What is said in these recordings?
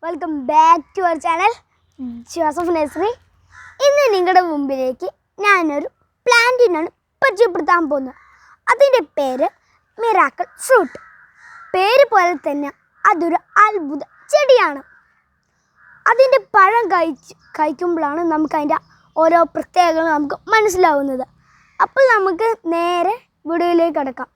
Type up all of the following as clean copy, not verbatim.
Welcome back to our channel Joseph nursery. ഇന്ന് നിങ്ങളുടെ മുമ്പിലേക്ക് ഞാനൊരു പ്ലാന്റിനാണ് പരിചയപ്പെടുത്താൻ പോകുന്നത്. അതിൻ്റെ പേര് മിറാക്കിൾ ഫ്രൂട്ട്. പേര് പോലെ തന്നെ അതൊരു അത്ഭുത ചെടിയാണ്. അതിൻ്റെ പഴം കഴിക്കുമ്പോഴാണ് നമുക്ക് അതിൻ്റെ ഓരോ പ്രത്യേകതകൾ നമുക്ക് മനസ്സിലാവുന്നത്. അപ്പോൾ നമുക്ക് നേരെ വീഡിയോയിലേക്ക് കിടക്കാം.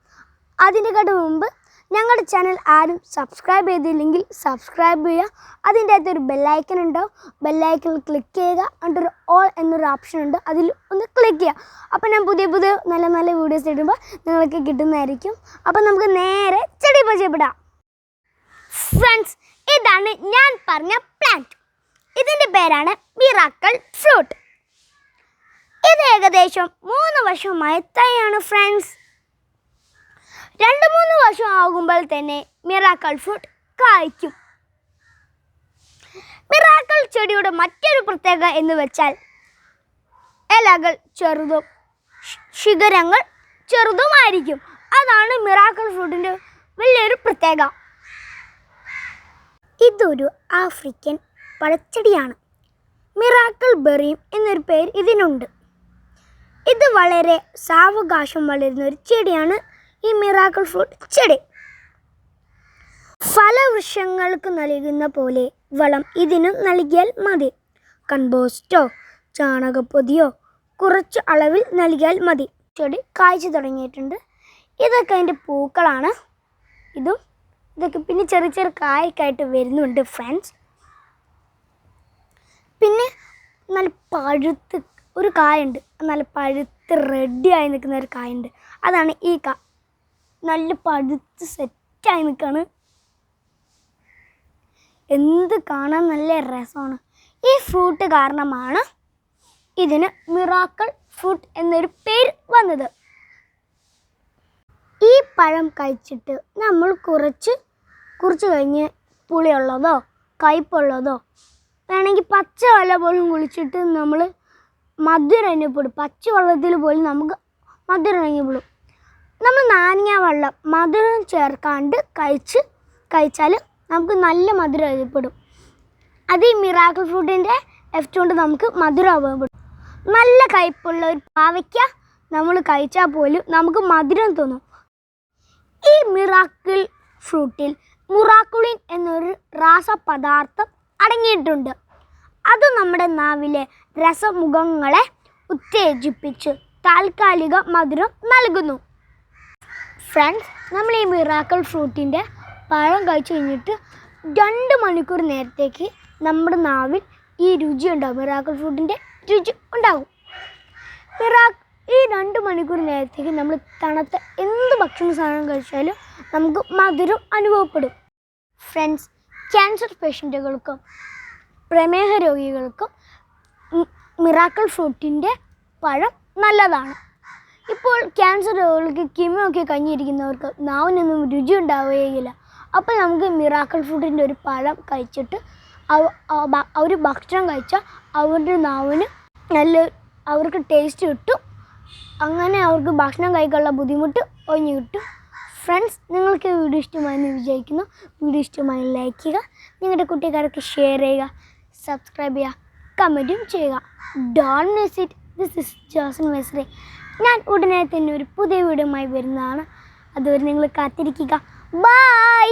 അതിൻ്റെ മുമ്പ് ഞങ്ങളുടെ ചാനൽ ആരും സബ്സ്ക്രൈബ് ചെയ്തില്ലെങ്കിൽ സബ്സ്ക്രൈബ് ചെയ്യുക. അതിൻ്റെ അകത്തൊരു ബെല്ലൈക്കൺ ഉണ്ടാവും. ബെല്ലൈക്കണിൽ ക്ലിക്ക് ചെയ്യുക. അതിൻ്റെ ഓൾ എന്നൊരു ഓപ്ഷൻ ഉണ്ട്, അതിൽ ഒന്ന് ക്ലിക്ക് ചെയ്യുക. അപ്പോൾ ഞാൻ പുതിയ നല്ല നല്ല വീഡിയോസ് ഇടുമ്പോൾ നിങ്ങൾക്ക് കിട്ടുന്നതായിരിക്കും. അപ്പോൾ നമുക്ക് നേരെ ചെടി പരിചയപ്പെടാം. ഫ്രണ്ട്സ്, ഇതാണ് ഞാൻ പറഞ്ഞ പ്ലാന്റ്. ഇതിൻ്റെ പേരാണ് മിറാക്കിൾ ഫ്രൂട്ട്. ഇത് ഏകദേശം 3 വർഷമായ തൈയാണ് ഫ്രണ്ട്സ്. 2-3 വർഷം ആകുമ്പോൾ തന്നെ മിറാക്കിൾ ഫ്രൂട്ട് കായ്ക്കും. മിറാക്കിൾ ചെടിയുടെ മറ്റൊരു പ്രത്യേകത എന്ന് വെച്ചാൽ ഇലകൾ ചെറുതും ശിഖരങ്ങൾ ചെറുതുമായിരിക്കും. അതാണ് മിറാക്കിൾ ഫ്രൂട്ടിൻ്റെ വലിയൊരു പ്രത്യേകത. ഇതൊരു ആഫ്രിക്കൻ പഴച്ചെടിയാണ്. മിറാക്കിൾ ബെറിയും എന്നൊരു പേര് ഇതിനുണ്ട്. ഇത് വളരെ സാവകാശം വളരുന്ന ഒരു ചെടിയാണ് ഈ മിറാക്കിൾ ഫ്രൂട്ട് ചെടി. ഫലവൃക്ഷങ്ങൾക്ക് നൽകുന്ന പോലെ വളം ഇതിനും നൽകിയാൽ മതി. കമ്പോസ്റ്റോ ചാണകപ്പൊതിയോ കുറച്ച് അളവിൽ നൽകിയാൽ മതി. ചെടി കായ്ച്ചു തുടങ്ങിയിട്ടുണ്ട്. ഇതൊക്കെ അതിൻ്റെ പൂക്കളാണ്. ഇതൊക്കെ പിന്നെ ചെറിയ കായ്ക്കായിട്ട് വരുന്നുണ്ട് ഫ്രണ്ട്സ്. പിന്നെ നല്ല പഴുത്ത് ഒരു കായുണ്ട്, നല്ല പഴുത്ത് റെഡിയായി നിൽക്കുന്ന ഒരു കായുണ്ട്. അതാണ് ഈ നല്ല പഴുത്ത് സെറ്റായി നിൽക്കുകയാണ്. എന്ത് കാണാൻ നല്ല രസമാണ്. ഈ ഫ്രൂട്ട് കാരണമാണ് ഇതിന് മിറാക്കിൾ ഫ്രൂട്ട് എന്നൊരു പേര് വന്നത്. ഈ പഴം കഴിച്ചിട്ട് നമ്മൾ കുറച്ച് കഴിഞ്ഞ് പുളിയുള്ളതോ കയ്പുള്ളതോ വേണമെങ്കിൽ പച്ചവെള്ളം പോലും കുളിച്ചിട്ട് നമ്മൾ മധുരം അനുഭവപ്പെടും. പച്ചവെള്ളത്തിൽ പോലും നമുക്ക് മധുരം അനുഭവപ്പെടും. നമ്മൾ നാരങ്ങ വെള്ളം മധുരം ചേർക്കാണ്ട് കഴിച്ചാൽ നമുക്ക് നല്ല മധുരം അനുഭവപ്പെടും. അത് ഈ മിറാക്കിൾ ഫ്രൂട്ടിൻ്റെ എഫക്റ്റ് കൊണ്ട് നമുക്ക് മധുരം അനുഭവപ്പെടും. നല്ല കയ്പുള്ള ഒരു പാവയ്ക്ക നമ്മൾ കഴിച്ചാൽ പോലും നമുക്ക് മധുരം തോന്നും. ഈ മിറാക്കിൾ ഫ്രൂട്ടിൽ മുറാക്കുളിൻ എന്നൊരു രാസപദാർത്ഥം അടങ്ങിയിട്ടുണ്ട്. അത് നമ്മുടെ നാവിലെ രസമുഖങ്ങളെ ഉത്തേജിപ്പിച്ച് താൽക്കാലിക മധുരം നൽകുന്നു. ഫ്രണ്ട്സ്, നമ്മൾ ഈ മിറാക്കിൾ ഫ്രൂട്ടിൻ്റെ പഴം കഴിച്ച് കഴിഞ്ഞിട്ട് 2 മണിക്കൂർ നേരത്തേക്ക് നമ്മുടെ നാവിൽ ഈ രുചി ഉണ്ടാകും. മിറാക്കിൾ ഫ്രൂട്ടിൻ്റെ രുചി ഉണ്ടാകും. ഈ 2 മണിക്കൂർ നേരത്തേക്ക് നമ്മൾ തണുത്ത എന്ത് ഭക്ഷണ സാധനം കഴിച്ചാലും നമുക്ക് മധുരം അനുഭവപ്പെടും. ഫ്രണ്ട്സ്, ക്യാൻസർ പേഷ്യൻറ്റുകൾക്കും പ്രമേഹ രോഗികൾക്കും മിറാക്കിൾ ഫ്രൂട്ടിൻ്റെ പഴം നല്ലതാണ്. ഇപ്പോൾ ക്യാൻസർ രോഗികൾക്ക് കീമോ ഒക്കെ കഴിഞ്ഞിരിക്കുന്നവർക്ക് നാവിനൊന്നും രുചി ഉണ്ടാവുകയില്ല. അപ്പോൾ നമുക്ക് മിറാക്കിൾ ഫ്രൂട്ടിൻ്റെ ഒരു പഴം കഴിച്ചിട്ട് അവർ ഭക്ഷണം കഴിച്ചാൽ അവരുടെ നാവിന് അവർക്ക് ടേസ്റ്റ് കിട്ടും. അങ്ങനെ അവർക്ക് ഭക്ഷണം കഴിക്കാനുള്ള ബുദ്ധിമുട്ട് ഒഴിഞ്ഞു കിട്ടും. ഫ്രണ്ട്സ്, നിങ്ങൾക്ക് വീഡിയോ ഇഷ്ടമായെന്ന് വിചാരിക്കുന്നു. വീഡിയോ ഇഷ്ടമായി ലൈക്ക് ചെയ്യുക, നിങ്ങളുടെ കുട്ടിക്കാർക്ക് ഷെയർ ചെയ്യുക, സബ്സ്ക്രൈബ് ചെയ്യുക, കമൻറ്റും ചെയ്യുക. Don't miss it. This is Joseph nursery. ഞാൻ ഉടനെ തന്നെ ഒരു പുതിയ വീഡിയോയുമായി വരുന്നതാണ്. അതുവരെ നിങ്ങൾ കാത്തിരിക്കുക. ബൈ.